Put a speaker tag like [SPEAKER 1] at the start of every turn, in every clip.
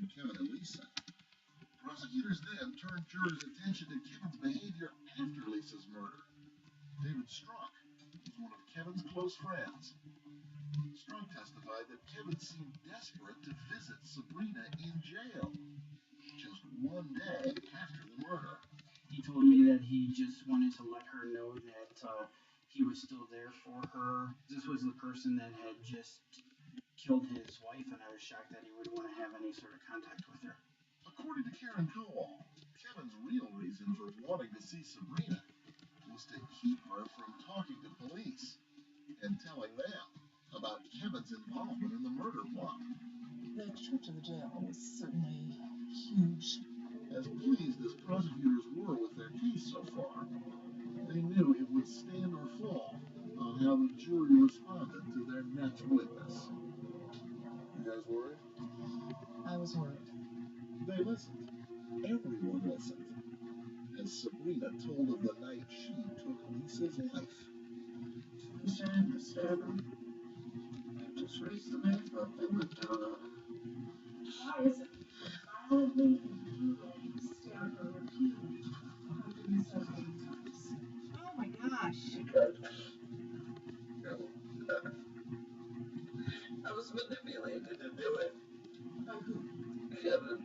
[SPEAKER 1] between Kevin and Lisa. Prosecutors then turned jurors' attention to Kevin's behavior after Lisa's murder. David Strunk was one of Kevin's close friends. Strunk testified that Kevin seemed desperate to visit Sabrina in jail just one day after the murder.
[SPEAKER 2] He told me that he just wanted to let her know that he was still there for her. This was the person that had just killed his wife, and I was shocked that he would want to have any sort of contact with her.
[SPEAKER 1] According to Karen Cowell, Kevin's real reason for wanting to see Sabrina was to keep her from talking to police and telling them about Kevin's involvement in the murder plot.
[SPEAKER 3] The trip to the jail was certainly huge.
[SPEAKER 1] As pleased as prosecutors were with their case so far, they knew it would stand or fall on how the jury responded to their next witness. You guys worried?
[SPEAKER 3] I was worried.
[SPEAKER 1] They listened. Everyone listened. As Sabrina told of the night she took Lisa's life.
[SPEAKER 4] I'm trying to stab him. Just recently, I thought they went down on him.
[SPEAKER 5] Why is it violently and brutally stabbed her repeatedly 178 times? Oh my gosh.
[SPEAKER 4] I was manipulated to do it.
[SPEAKER 5] By who?
[SPEAKER 4] Kevin.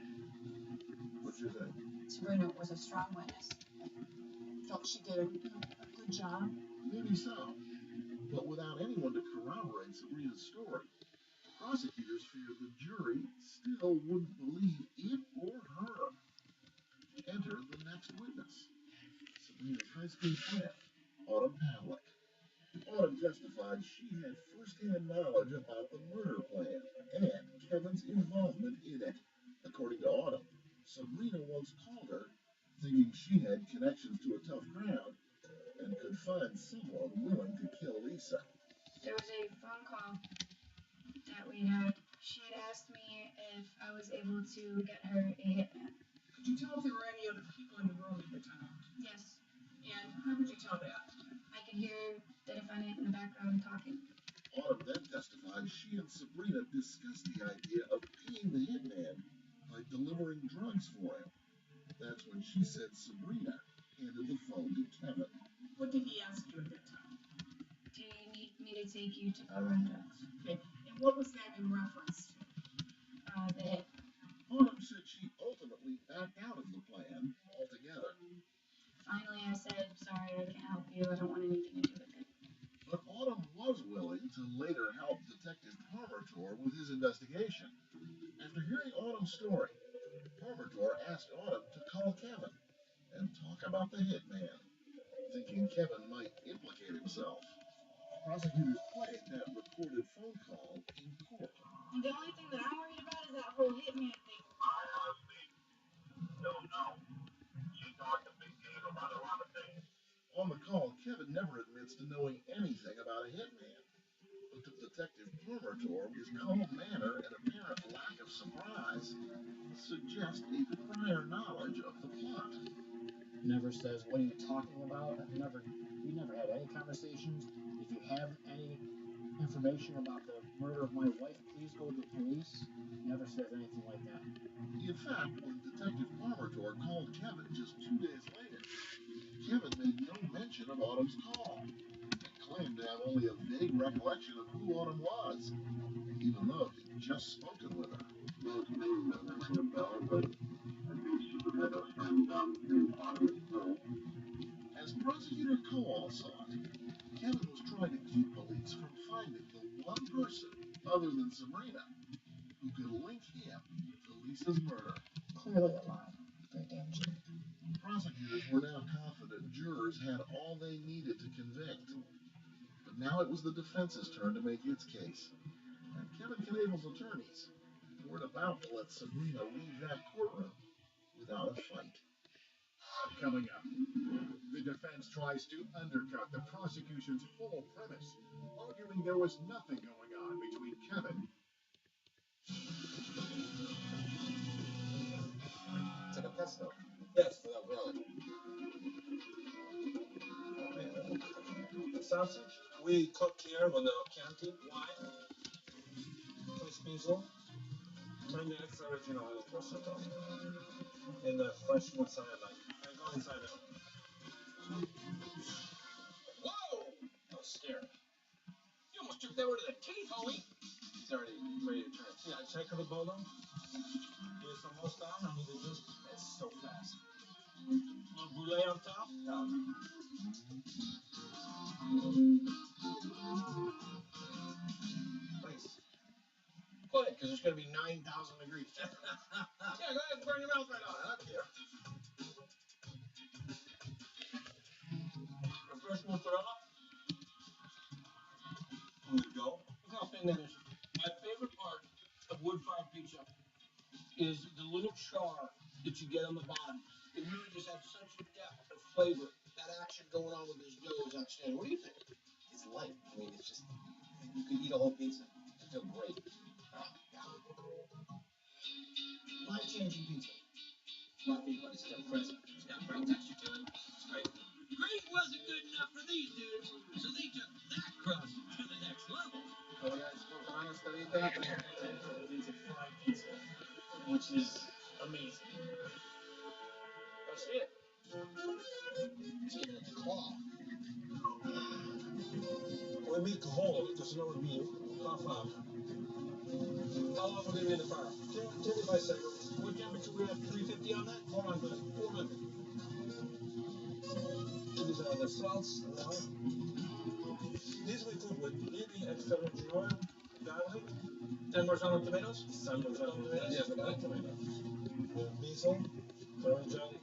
[SPEAKER 1] What'd you think?
[SPEAKER 3] Sabrina was a strong witness. Felt she did a good job.
[SPEAKER 1] Maybe so. But without anyone to corroborate Sabrina's story, prosecutors feared the jury still wouldn't believe it or her. Enter the next witness, Sabrina's high school friend, Autumn Pavlik. Autumn testified she had first-hand knowledge about the murder plan and Kevin's involvement in it. According to Autumn, Sabrina once called her, thinking she had connections to a tough crowd and could find someone willing to kill Lisa.
[SPEAKER 6] There was a phone call that we had. She had asked me if I was able to get her a hitman.
[SPEAKER 5] Could you tell if there were any other people in the room at the time?
[SPEAKER 6] Yes,
[SPEAKER 5] And how could you tell that?
[SPEAKER 6] I could hear the defendant in the background talking.
[SPEAKER 1] Autumn then testified she and Sabrina discussed the idea of paying the hitman by delivering drugs for him. That's when she said Sabrina handed the phone to Kevin.
[SPEAKER 5] What did he ask you at that time?
[SPEAKER 6] Do you need me to take you to go run drugs?
[SPEAKER 5] Okay, and what was that in reference to?
[SPEAKER 6] The hit.
[SPEAKER 1] Autumn said she ultimately backed out of the plan altogether.
[SPEAKER 6] Finally, I said, sorry, I can't help you. I don't want anything to do with it.
[SPEAKER 1] But Autumn was willing to later help Detective Parmertor with his investigation. After hearing Autumn's story, Parmertor asked Autumn to call Kevin and talk about the hitman, thinking Kevin might implicate himself. Prosecutors played that recorded phone call in court.
[SPEAKER 6] And the only thing that I'm worried about is that whole hitman thing.
[SPEAKER 7] I honestly don't know. She talked a big game about a lot of things.
[SPEAKER 1] On the call, Kevin never admits to knowing anything about a hitman. But to Detective Parmertor, his calm manner and apparent lack of surprise suggest a prior knowledge of the plot.
[SPEAKER 2] Never says, what are you talking about? We never had any conversations. If you have any information about the murder of my wife, please go to the police. Never says anything like that.
[SPEAKER 1] In fact, when Detective Parmertor called Kevin just 2 days later, Kevin made no mention of Autumn's call and claimed to have only a vague recollection of who Autumn was, even though he'd just spoken with her.
[SPEAKER 7] Most names don't ring a bell, but I think she had a friend down in Autumn's home.
[SPEAKER 1] As Prosecutor Cowell saw it, Kevin was trying to keep police from finding the one person, other than Sabrina, who could link him to Lisa's murder.
[SPEAKER 3] Clearly a lie. Very dangerous.
[SPEAKER 1] Prosecutors were now confident jurors had all they needed to convict. But now it was the defense's turn to make its case. And Kevin Knable's attorneys weren't about to let Sabrina leave that courtroom without a fight.
[SPEAKER 8] Coming up, the defense tries to undercut the prosecution's whole premise, arguing there was nothing going on between Kevin.
[SPEAKER 9] Take a pesto. Yes, without garlic. The sausage we cook here on the Chianti wine. Please basil. Find the extra virgin oil for Soto. And the fresh with cyanide. And go inside now. Whoa! I was scared. You almost took that one to the teeth, homie. He's already ready to turn. Yeah, check for the bolo. Here's some more down. I mean, it's so fast. A little brulee on top. Please. Go ahead, because it's going to be 9,000 degrees. Yeah, go ahead and burn your mouth right on. I don't care. A fresh mozzarella. There we go. Look how thin that is. My favorite part of wood-fired pizza is the little char that you get on the bottom. It really just has such a depth of flavor. That action going on with this dough is outstanding. What do you think? It's light. I mean, it's just, you could eat a whole pizza. It feels great. Life-changing pizza. Fluffy, but it's still crisp. It's got great texture to it. It's great. Great wasn't good enough for these dudes, so they took that crust to the next level. So guys, we're honest, I eat that. It's a fried pizza, which is amazing. That's it. It's giving it the claw. We make a hole because you know it would be half hour. How long will they be in the fire? 25 seconds. What temperature we have? 350 on that? 400. 400. These are the salts. These we cook with any extra virgin oil, garlic, San Marzano tomatoes. San Marzano tomatoes? Yes, I like tomatoes. Basil, parmesan.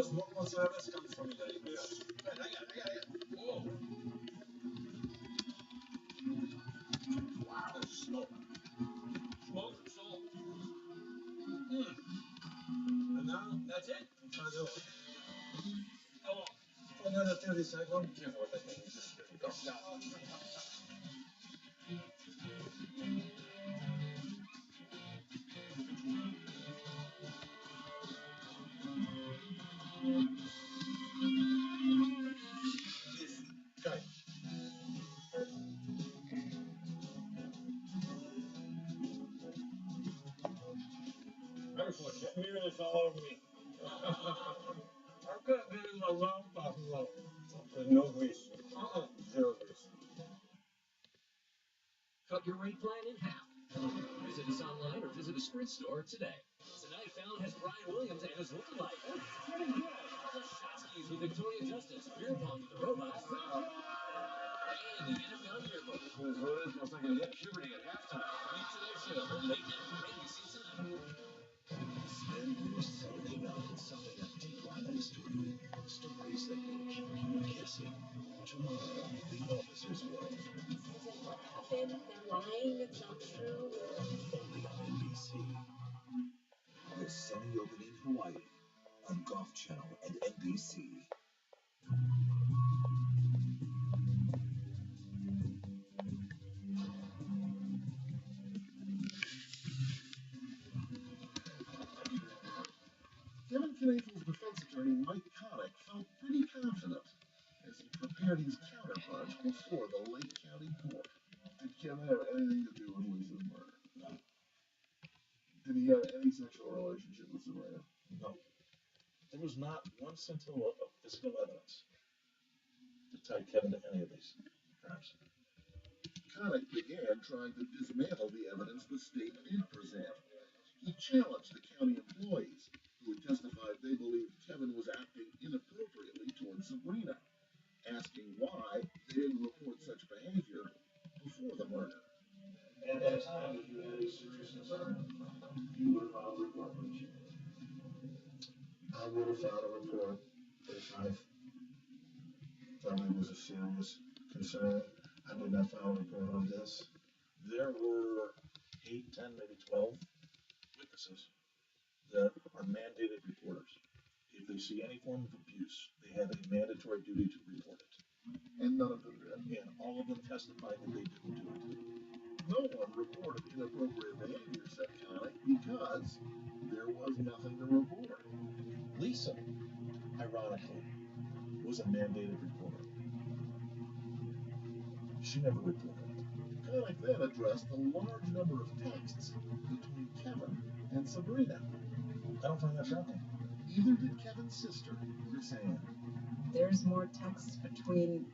[SPEAKER 9] Smoked mozzarella comes from Italy. Yes. Right, I got it. Whoa. Wow, that's smoke. Smoke, salt. And now, that's it? How long? For another 30 seconds. Careful with that thing. It's just go. Okay. I just want to smear this all over me. I'm cutting it in my mouth off and low. With no grease. Zero grease.
[SPEAKER 10] Cut your rate plan in half. Visit us online or visit a Sprint store today. Tonight, Fallon has Brian Williams and his lookalike. That's pretty good. Plus Shotskis with Victoria Justice, Beer Pong with the Robots, and the NFL Yearbook.
[SPEAKER 9] Who's voted feels like I hit puberty at halftime.
[SPEAKER 10] Meet Today Show, late night, NBC Tonight.
[SPEAKER 11] Spend your Saturday night solving a deep line mystery. Stories that will keep you guessing. Tomorrow, the officer's wife.
[SPEAKER 12] What happened? They're lying. It's not true.
[SPEAKER 11] Only on NBC. The Sunny Open in Hawaii on Golf Channel and NBC.
[SPEAKER 1] Kevin Knafel's defense attorney, Mike Connick, felt pretty confident as he prepared his counterpunch before the Lake County Court. Did Kevin have anything to do with Lisa's murder?
[SPEAKER 9] No.
[SPEAKER 1] Did he have any sexual relationship with Sabrina?
[SPEAKER 9] No. There was not one scintilla of physical evidence to tie Kevin to any of these crimes.
[SPEAKER 1] Connick began trying to dismantle the evidence the state did present. He challenged the county employees who had testified they believed Kevin was acting inappropriately towards Sabrina, asking why they didn't report such behavior before the murder.
[SPEAKER 7] At that time, if you had a serious concern, you would have filed a report, wouldn't you?
[SPEAKER 9] I would have filed a report if I thought it was a serious concern. I did not file a report on this. There were 8, 10, maybe 12 witnesses that are mandated reporters. If they see any form of abuse, they have a mandatory duty to report it.
[SPEAKER 1] And none of them did.
[SPEAKER 9] And all of them testified that they didn't do it.
[SPEAKER 1] No one reported inappropriate behavior, said Connick, because there was nothing to report.
[SPEAKER 9] Lisa, ironically, was a mandated reporter. She never reported it.
[SPEAKER 1] Connick then addressed the large number of texts between Kevin and Sabrina.
[SPEAKER 11] I don't find that shocking.
[SPEAKER 1] Either did Kevin's sister, Chris Ann.
[SPEAKER 4] There's more texts between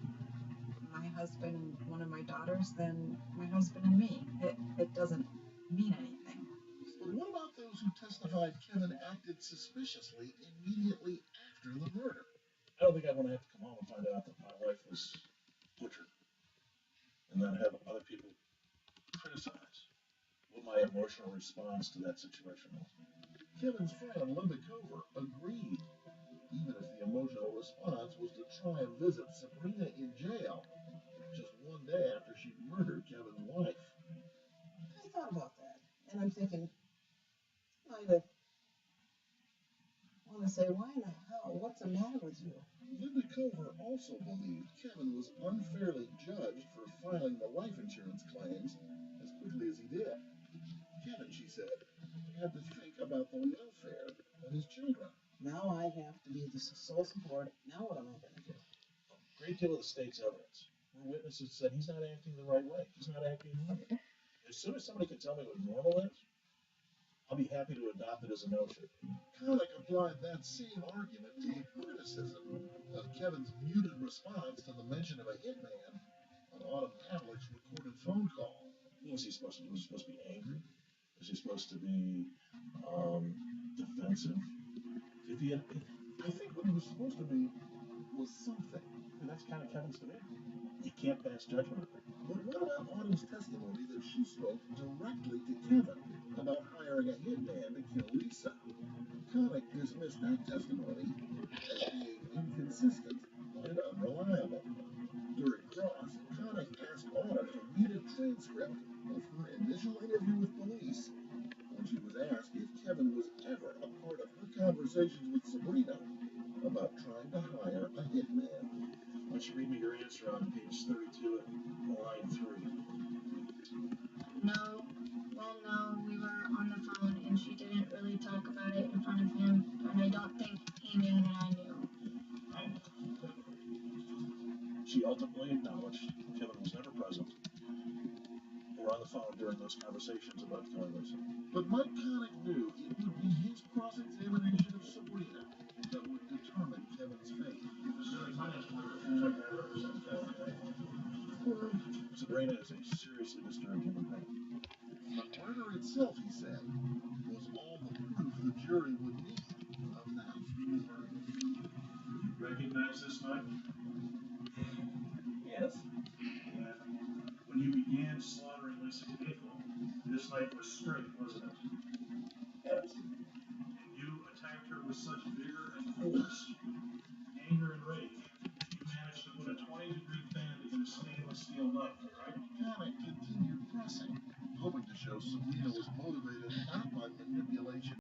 [SPEAKER 4] my husband and one of my daughters than my husband and me. It doesn't mean anything.
[SPEAKER 1] But what about those who testified Kevin acted suspiciously immediately after the murder?
[SPEAKER 11] I don't think I'd want to have to come home and find out that my wife was butchered, and then have other people criticize what my emotional response to that situation was.
[SPEAKER 1] Kevin's friend Linda Cover agreed, even if the emotional response was to try and visit Sabrina in jail just one day after she'd murdered Kevin's wife.
[SPEAKER 13] I thought about that, and I'm thinking, I want to say, why in the hell? What's the matter with you?
[SPEAKER 1] Linda Cover also believed Kevin was unfairly judged for filing the life insurance claims as quickly as he did. Kevin, she said, had to think about the welfare of his children.
[SPEAKER 13] Now I have to be the sole support. Now what am I going to do?
[SPEAKER 11] A great deal of the state's evidence, where witnesses said he's not acting the right way. He's not acting normal. As soon as somebody can tell me what normal is, I'll be happy to adopt it as a notion.
[SPEAKER 1] Connick applied that same argument to the criticism of Kevin's muted response to the mention of a hitman on Autumn Pavlik's recorded phone call.
[SPEAKER 11] What was he supposed to do? Was he supposed to be angry? Was he supposed to be defensive?
[SPEAKER 1] I think what he was supposed to be was something.
[SPEAKER 11] And that's kind of Kevin's demeanor. You can't pass judgment.
[SPEAKER 1] But what about Autumn's testimony that she spoke directly to Kevin about hiring a hitman to kill Lisa? Connick dismissed that testimony as being inconsistent and unreliable. During cross, Connick asked Autumn to read a transcript of her initial interview with police when she was asked if Kevin was ever a part of her conversations with Sabrina about trying to hire a hitman.
[SPEAKER 11] Why don't you read me your answer on page 32 at line 3?
[SPEAKER 6] No. Well, no, we were on the phone and she didn't really talk about it in front of him, and I don't think he knew that I knew.
[SPEAKER 11] She ultimately acknowledged Kevin was never present or on the phone during those conversations about killing Lisa.
[SPEAKER 1] But Mike Connick knew it would be his cross-examination of Sabrina that would determine Kevin's fate.
[SPEAKER 11] Sabrina is a seriously disturbed human being.
[SPEAKER 1] The murder itself, he said, was all the proof the jury would need of that.
[SPEAKER 11] Recognize this knife?
[SPEAKER 13] Yes.
[SPEAKER 11] Yeah. When you began slaughtering Lisa in April, this knife was straight, wasn't it?
[SPEAKER 13] Yes.
[SPEAKER 11] And you attacked her with such vigor and force, anger and rage, you managed to put a 20-degree bend in a stainless steel knife, right?
[SPEAKER 1] Connick continued pressing, hoping to show Sabrina was motivated not by manipulation